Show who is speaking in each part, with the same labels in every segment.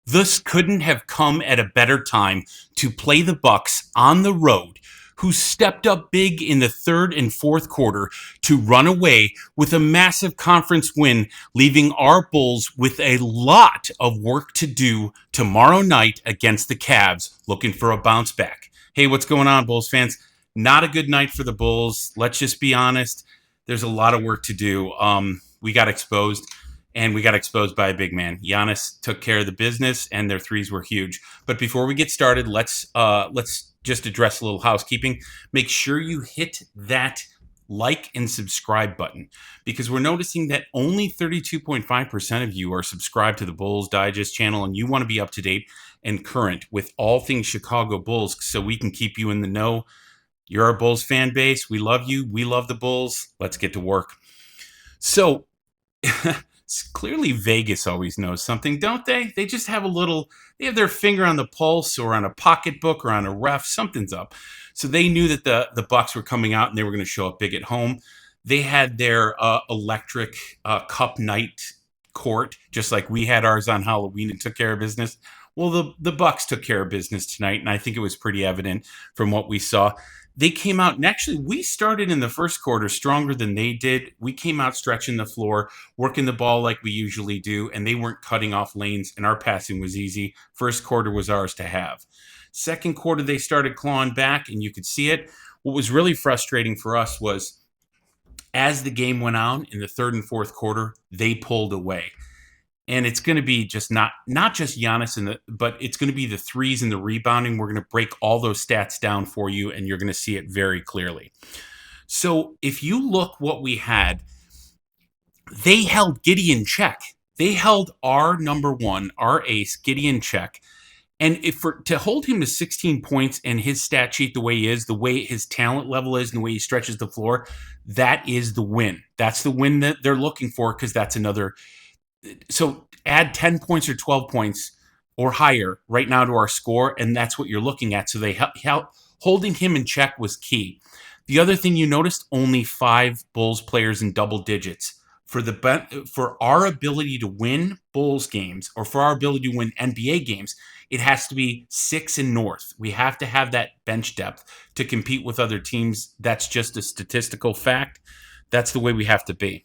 Speaker 1: This couldn't have come at a better time to play the Bucks on the road, who stepped up big in the third and fourth quarter to run away with a massive conference win, leaving our Bulls with a lot of work to do tomorrow night against the Cavs, looking for a bounce back. Hey, what's going on, Bulls fans? Not a good night for the Bulls. Let's just be honest. There's a lot of work to do. We got exposed, and we got exposed by a big man. Giannis took care of the business, and their threes were huge. But before we get started, let's just address a little housekeeping. Make sure you hit that like and subscribe button, because we're noticing that only 32.5% of you are subscribed to the Bulls Digest channel, and you want to be up to date and current with all things Chicago Bulls so we can keep you in the know. You're our Bulls fan base. We love you. We love the Bulls. Let's get to work. So clearly Vegas always knows something, don't they? They just have they have their finger on the pulse or on a pocketbook or on a ref. Something's up. So they knew that the Bucks were coming out and they were going to show up big at home. They had their electric cup night court, just like we had ours on Halloween and took care of business. Well, the Bucks took care of business tonight, and I think it was pretty evident from what we saw. They came out, and actually we started in the first quarter stronger than they did. We came out stretching the floor, working the ball like we usually do, and they weren't cutting off lanes, and our passing was easy. First quarter was ours to have. Second quarter, they started clawing back, and you could see it. What was really frustrating for us was as the game went on in the third and fourth quarter, they pulled away. And it's going to be just not just Giannis but it's going to be the threes and the rebounding. We're going to break all those stats down for you, and you're going to see it very clearly. So if you look what we had, they held Giddey in check. They held our number one, our ace, Giddey in check. And to hold him to 16 points and his stat sheet the way he is, the way his talent level is, and the way he stretches the floor, that is the win. That's the win that they're looking for, because that's another. So add 10 points or 12 points or higher right now to our score, and that's what you're looking at. So they holding him in check was key. The other thing you noticed, only 5 Bulls players in double digits. For our ability to win Bulls games, or for our ability to win NBA games, it has to be 6 and north. We have to have that bench depth to compete with other teams. That's just a statistical fact. That's the way we have to be.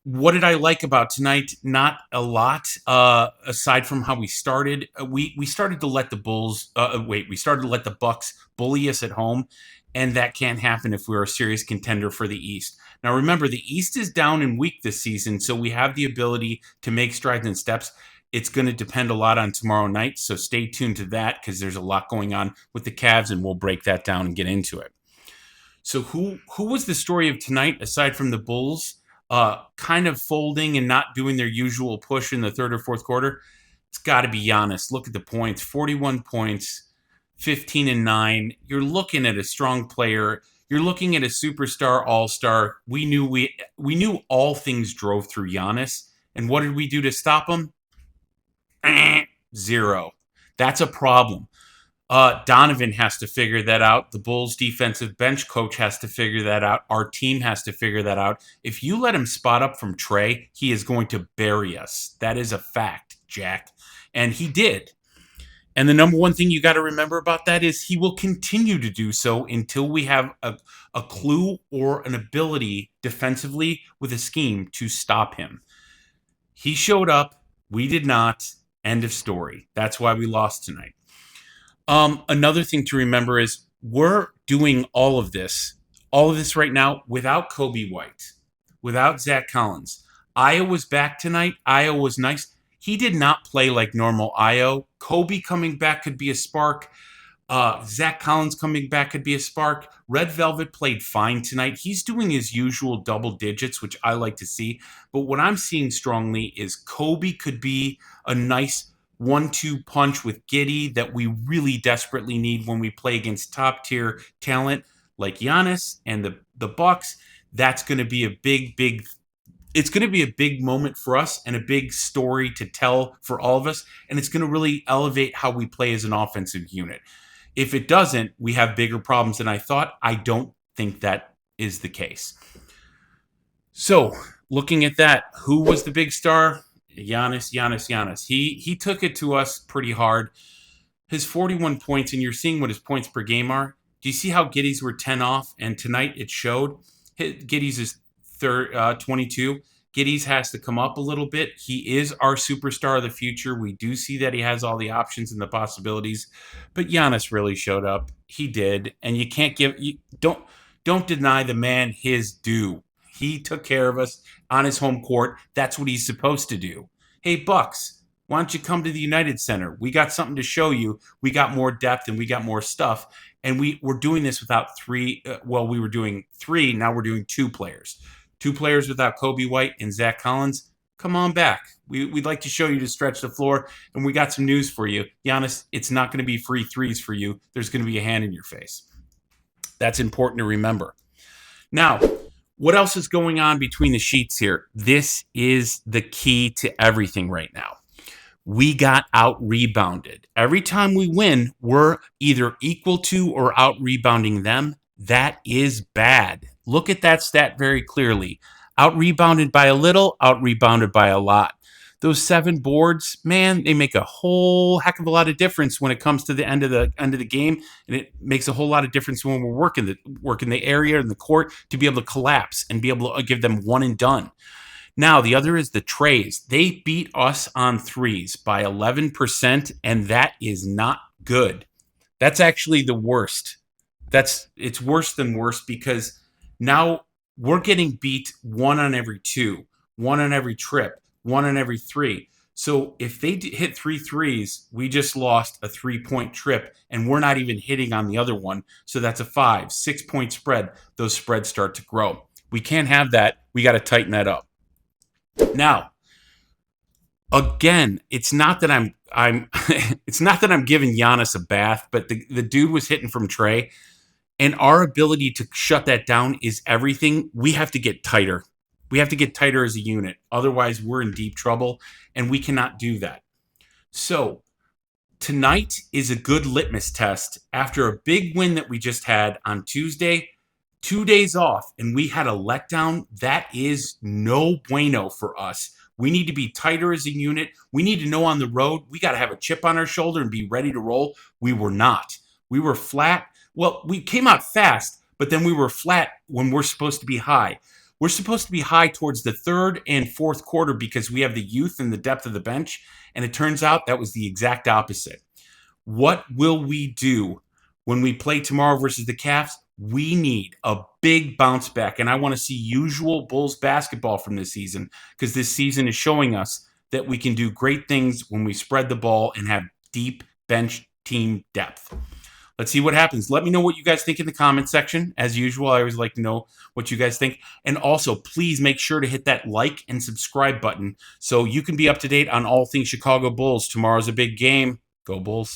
Speaker 1: What did I like about tonight? Not a lot, aside from how we started. We started to let the we started to let the Bucks bully us at home, and that can't happen if we're a serious contender for the East. Now, remember, the East is down and weak this season, so we have the ability to make strides and steps. It's going to depend a lot on tomorrow night, so stay tuned to that, because there's a lot going on with the Cavs, and we'll break that down and get into it. So who was the story of tonight, aside from the Bulls kind of folding and not doing their usual push in the third or fourth quarter? It's got to be Giannis. Look at the points, 41 points, 15 and 9. You're looking at a strong player. You're looking at a superstar, all-star. We knew all things drove through Giannis. And what did we do to stop him? Zero. That's a problem. Donovan has to figure that out. The Bulls defensive bench coach has to figure that out. Our team has to figure that out. If you let him spot up from Trey, he is going to bury us. That is a fact, Jack. And he did. And the number one thing you got to remember about that is he will continue to do so until we have a clue or an ability defensively with a scheme to stop him. He showed up. We did not. End of story. That's why we lost tonight. Another thing to remember is we're doing all of this right now without Kobe White, without Zach Collins. Ayo was back tonight. Ayo was nice. He did not play like normal Ayo. Kobe coming back could be a spark. Zach Collins coming back could be a spark. Red Velvet played fine tonight. He's doing his usual double digits, which I like to see. But what I'm seeing strongly is Kobe could be a nice 1-2 punch with Giddey that we really desperately need when we play against top-tier talent like Giannis and the Bucks. That's going to be a big it's going to be a big moment for us and a big story to tell for all of us, and it's going to really elevate how we play as an offensive unit. If it doesn't, we have bigger problems than I thought. I don't think that is the case. So, looking at that, who was the big star? Giannis. He took it to us pretty hard. His 41 points, and you're seeing what his points per game are. Do you see how Giddey's were 10 off? And tonight it showed. Giddey's is 22. Giddey's has to come up a little bit. He is our superstar of the future. We do see that he has all the options and the possibilities. But Giannis really showed up. He did. And you can't don't deny the man his due. He took care of us on his home court. That's what he's supposed to do. Hey, Bucks, why don't you come to the United Center? We got something to show you. We got more depth and we got more stuff. And we're doing this without three. We were doing three. Now we're doing two players. Two players without Kobe White and Zach Collins. Come on back. We'd like to show you to stretch the floor. And we got some news for you. Giannis, it's not going to be free threes for you. There's going to be a hand in your face. That's important to remember. Now, what else is going on between the sheets here? This is the key to everything right now. We got out-rebounded. Every time we win, we're either equal to or out-rebounding them. That is bad. Look at that stat very clearly. Out-rebounded by a little, out-rebounded by a lot. Those 7 boards, man, they make a whole heck of a lot of difference when it comes to the end of the game, and it makes a whole lot of difference when we're working the area and the court to be able to collapse and be able to give them one and done. Now, the other is the trays. They beat us on threes by 11%, and that is not good. That's actually the worst. It's worse than worse because now we're getting beat 1 on every 2, 1 on every trip, 1 on every 3. So if they hit 3 threes, we just lost a 3-point trip, and we're not even hitting on the other one. So that's a 5-6 point spread. Those spreads start to grow. We can't have that. We got to tighten that up. Now, again, it's not that I'm it's not that I'm giving Giannis a bath, but the dude was hitting from Trey, and our ability to shut that down is everything. We have to get tighter. We have to get tighter as a unit. Otherwise, we're in deep trouble, and we cannot do that. So, tonight is a good litmus test after a big win that we just had on Tuesday. 2 days off, and we had a letdown. That is no bueno for us. We need to be tighter as a unit. We need to know on the road, we got to have a chip on our shoulder and be ready to roll. We were not. We were flat. Well, we came out fast, but then we were flat when we're supposed to be high. We're supposed to be high towards the third and fourth quarter because we have the youth and the depth of the bench, and it turns out that was the exact opposite. What will we do when we play tomorrow versus the Cavs? We need a big bounce back, and I want to see usual Bulls basketball from this season because this season is showing us that we can do great things when we spread the ball and have deep bench team depth. Let's see what happens. Let me know what you guys think in the comment section. As usual, I always like to know what you guys think. And also, please make sure to hit that like and subscribe button so you can be up to date on all things Chicago Bulls. Tomorrow's a big game. Go Bulls.